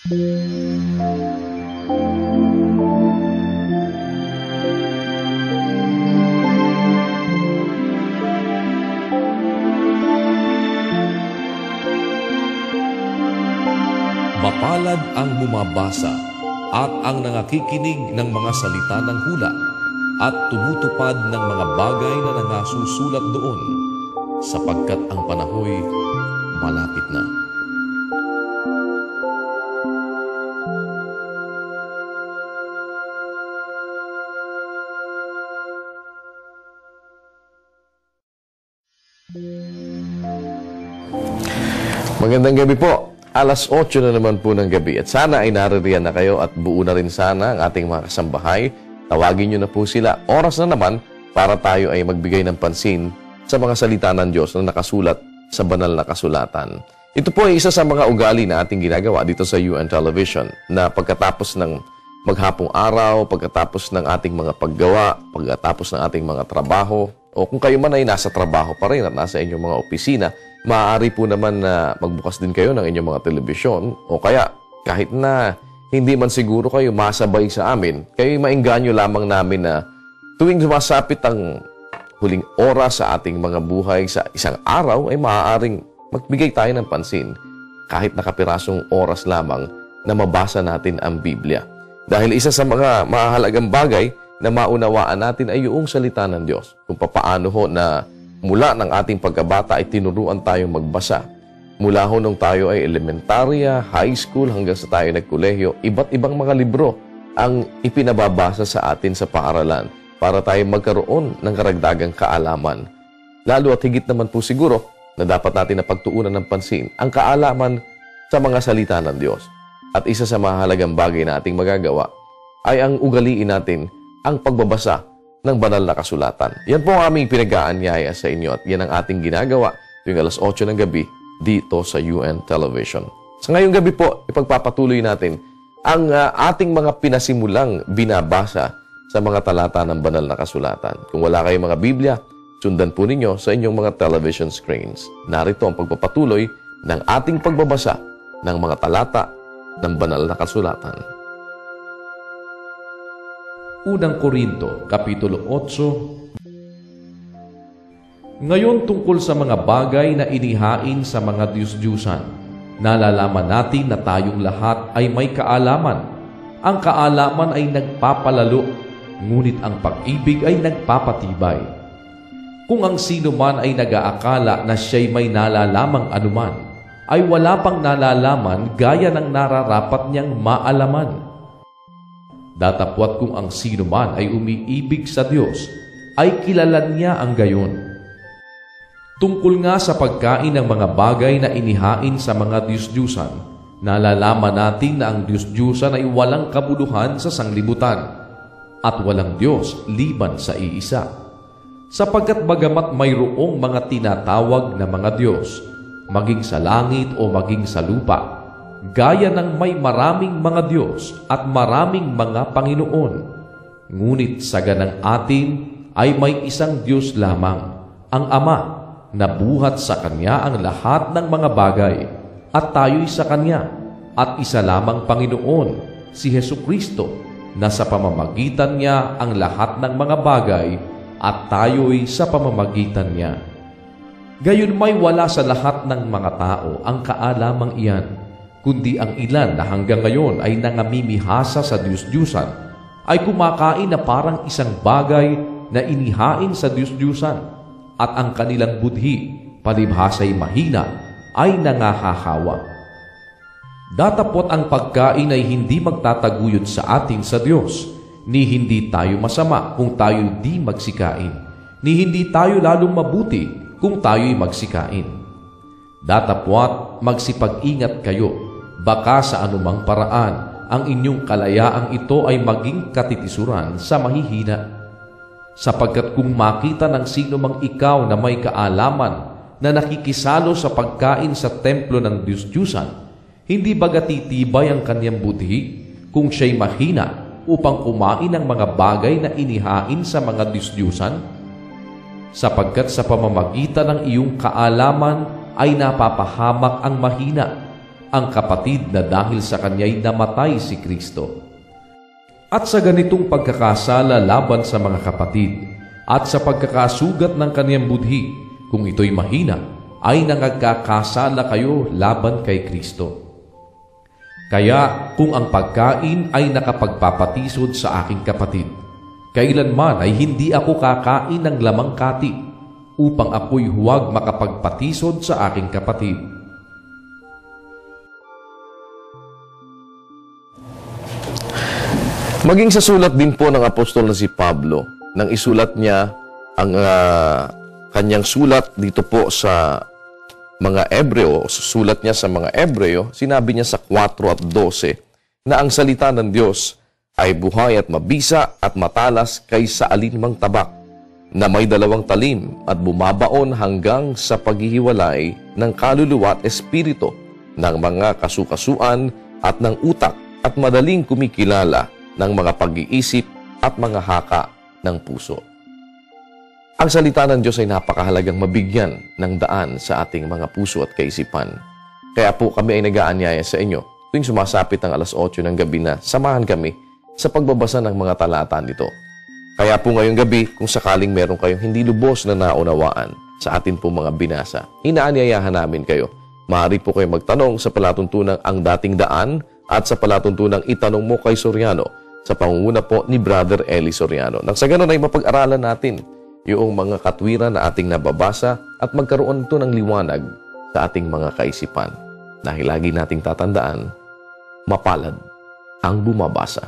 Mapalad ang bumabasa at ang nangakikinig ng mga salita ng hula at tumutupad ng mga bagay na nangasusulat doon, sapagkat ang panahoy malapit na. Magandang gabi po. Alas 8 na naman po ng gabi at sana ay naririyan na kayo at buo na rin sana ang ating mga kasambahay. Tawagin nyo na po sila. Oras na naman para tayo ay magbigay ng pansin sa mga salita ng Diyos na nakasulat sa banal na kasulatan. Ito po ay isa sa mga ugali na ating ginagawa dito sa UN Television na pagkatapos ng maghapong araw, pagkatapos ng ating mga paggawa, pagkatapos ng ating mga trabaho, o kung kayo man ay nasa trabaho pa rin at nasa inyong mga opisina, maaari po naman na magbukas din kayo ng inyong mga telebisyon o kaya kahit na hindi man siguro kayo masabay sa amin, kayo maengganyo lamang namin na tuwing sumasapit ang huling oras sa ating mga buhay sa isang araw ay maaaring magbigay tayo ng pansin kahit nakapirasong oras lamang na mabasa natin ang Biblia. Dahil isa sa mga mahalagang bagay na maunawaan natin ay yung salita ng Diyos. Kung papaano ho na mula ng ating pagkabata ay tinuruan tayong magbasa. Mula ho nung tayo ay elementarya, high school, hanggang sa tayo nagkolehiyo, iba't ibang mga libro ang ipinababasa sa atin sa paaralan para tayo magkaroon ng karagdagang kaalaman. Lalo at higit naman po siguro na dapat natin na pagtuunan ng pansin ang kaalaman sa mga salita ng Diyos. At isa sa mahalagang bagay na ating magagawa ay ang ugaliin natin ang pagbabasa ng banal na kasulatan. Yan po ang aming pinag-aanyaya sa inyo at yan ang ating ginagawa tuwing alas 8 ng gabi dito sa UN Television. Sa ngayong gabi po, ipagpapatuloy natin ang ating mga pinasimulang binabasa sa mga talata ng banal na kasulatan. Kung wala kayong mga Biblia, sundan po ninyo sa inyong mga television screens. Narito ang pagpapatuloy ng ating pagbabasa ng mga talata ng banal na kasulatan. Unang Korinto, Kapitulo 8. Ngayon tungkol sa mga bagay na inihain sa mga Diyos-Diyusan, nalalaman natin na tayong lahat ay may kaalaman. Ang kaalaman ay nagpapalalo, ngunit ang pag-ibig ay nagpapatibay. Kung ang sino man ay nag-aakala na siya'y may nalalamang anuman, ay wala pang nalalaman gaya ng nararapat niyang maalaman. Datapwat kung ang sino man ay umiibig sa Diyos, ay kilala niya ang gayon. Tungkol nga sa pagkain ng mga bagay na inihain sa mga Diyos-Diyusan, nalalaman natin na ang Diyos-Diyusan ay walang kabuluhan sa sanglibutan at walang Diyos liban sa iisa. Sapagkat bagamat mayroong mga tinatawag na mga Diyos, maging sa langit o maging sa lupa, gaya ng may maraming mga Diyos at maraming mga Panginoon. Ngunit sa ganang atin ay may isang Diyos lamang, ang Ama, na buhat sa Kanya ang lahat ng mga bagay, at tayo'y sa Kanya, at isa lamang Panginoon, si Jesucristo, na sa pamamagitan Niya ang lahat ng mga bagay, at tayo'y sa pamamagitan Niya. Gayon may wala sa lahat ng mga tao ang kaalamang iyan, kundi ang ilan na hanggang ngayon ay nangamimihasa sa Diyos-Diyusan, ay kumakain na parang isang bagay na inihain sa Diyos-Diyusan, at ang kanilang budhi, palibhasa'y mahina, ay nangahahawa. Datapot ang pagkain ay hindi magtataguyod sa atin sa Diyos, ni hindi tayo masama kung tayo di magsikain, ni hindi tayo lalong mabuti kung tayo'y magsikain. Datapwat magsipag-ingat kayo, baka sa anumang paraan ang inyong kalayaang ito ay maging katitisuran sa mahihina. Sapagkat kung makita ng sino mang ikaw na may kaalaman na nakikisalo sa pagkain sa templo ng Diyos-Diyusan, hindi baga titibay ang kanyang budhi kung siya'y mahina upang kumain ng mga bagay na inihain sa mga Diyos-Diyusan? Sapagkat sa pamamagitan ng iyong kaalaman ay napapahamak ang mahina, ang kapatid na dahil sa kanya'y namatay si Kristo. At sa ganitong pagkakasala laban sa mga kapatid at sa pagkakasugat ng kaniyang budhi, kung ito'y mahina, ay nangagkakasala kayo laban kay Kristo. Kaya kung ang pagkain ay nakapagpapatisod sa aking kapatid, kailanman ay hindi ako kakain ng lamang kati upang ako'y huwag makapagpatisod sa aking kapatid. Maging sa sulat din po ng apostol na si Pablo, nang isulat niya ang kanyang sulat dito po sa mga Ebreo, susulat niya sa mga Ebreo, sinabi niya sa 4:12 na ang salita ng Diyos ay buhay at mabisa at matalas kaysa alinmang tabak, na may 2 talim at bumabaon hanggang sa paghihiwalay ng kaluluwa at espiritu, ng mga kasukasuan at ng utak, at madaling kumikilala ng mga pag-iisip at mga haka ng puso. Ang salita ng Diyos ay napakahalagang mabigyan ng daan sa ating mga puso at kaisipan. Kaya po kami ay nag-aanyaya sa inyo tuwing sumasapit ang 8:00 ng gabi na samahan kami sa pagbabasa ng mga talata nito. Kaya po ngayong gabi, kung sakaling meron kayong hindi lubos na naunawaan sa atin po mga binasa, inaanyayahan namin kayo. Maaari po kayo magtanong sa palatuntunang Ang Dating Daan at sa palatuntunang Itanong Mo kay Soriano sa pangunguna po ni Brother Eli Soriano. Nang sa ganun ay mapag-aralan natin yung mga katwiran na ating nababasa at magkaroon ito ng liwanag sa ating mga kaisipan. Dahil lagi nating tatandaan, mapalad ang bumabasa.